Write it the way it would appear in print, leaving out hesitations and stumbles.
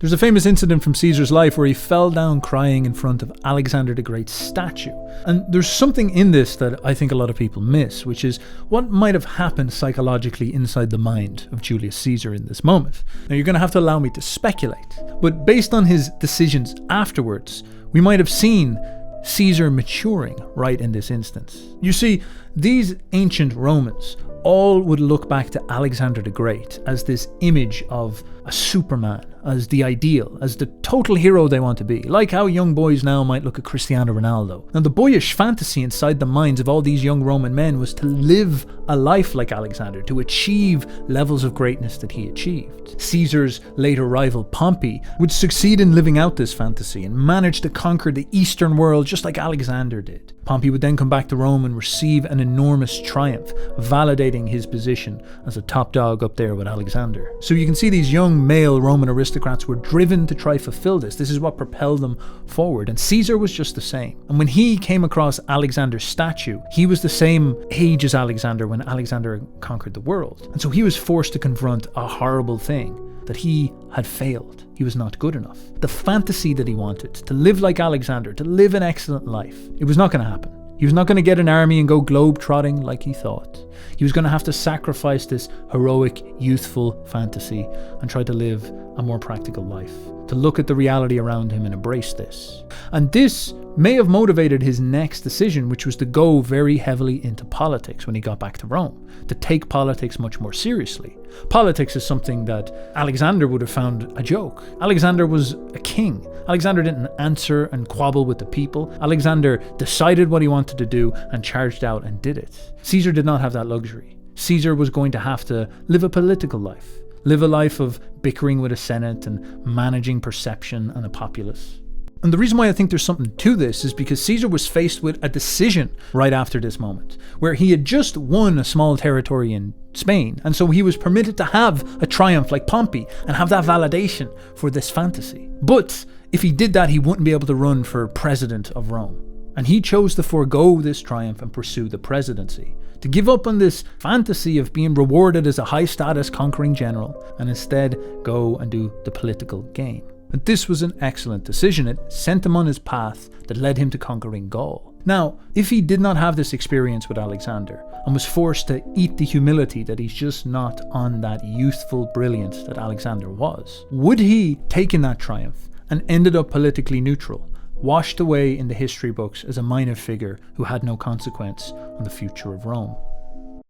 There's a famous incident from Caesar's life where he fell down crying in front of Alexander the Great's statue. And there's something in this that I think a lot of people miss, which is what might have happened psychologically inside the mind of Julius Caesar in this moment. Now, you're going to have to allow me to speculate, but based on his decisions afterwards, we might have seen Caesar maturing right in this instance. You see, these ancient Romans all would look back to Alexander the Great as this image of a Superman, as the ideal, as the total hero they want to be, like how young boys now might look at Cristiano Ronaldo. Now, the boyish fantasy inside the minds of all these young Roman men was to live a life like Alexander, to achieve levels of greatness that he achieved. Caesar's later rival Pompey would succeed in living out this fantasy and manage to conquer the Eastern world just like Alexander did. Pompey would then come back to Rome and receive an enormous triumph, validating his position as a top dog up there with Alexander. So you can see these young male Roman aristocrats were driven to try fulfill this. This is what propelled them forward. And Caesar was just the same. And when he came across Alexander's statue, he was the same age as Alexander when Alexander conquered the world. And so he was forced to confront a horrible thing, that he had failed. He was not good enough. The fantasy that he wanted, to live like Alexander, to live an excellent life, it was not going to happen. He was not going to get an army and go globe-trotting like he thought. He was going to have to sacrifice this heroic, youthful fantasy and try to live a more practical life, to look at the reality around him and embrace this. And this may have motivated his next decision, which was to go very heavily into politics when he got back to Rome, to take politics much more seriously. Politics is something that Alexander would have found a joke. Alexander was a king. Alexander didn't answer and quabble with the people. Alexander decided what he wanted to do and charged out and did it. Caesar did not have that luxury. Caesar was going to have to live a political life, live a life of bickering with a senate and managing perception and a populace. And the reason why I think there's something to this is because Caesar was faced with a decision right after this moment, where he had just won a small territory in Spain, and so he was permitted to have a triumph like Pompey and have that validation for this fantasy. But if he did that, he wouldn't be able to run for president of Rome. And he chose to forego this triumph and pursue the presidency, to give up on this fantasy of being rewarded as a high-status conquering general, and instead go and do the political game. And this was an excellent decision. It sent him on his path that led him to conquering Gaul. Now, if he did not have this experience with Alexander and was forced to eat the humility that he's just not on that youthful brilliance that Alexander was, would he take in that triumph and ended up politically neutral, washed away in the history books as a minor figure who had no consequence on the future of Rome?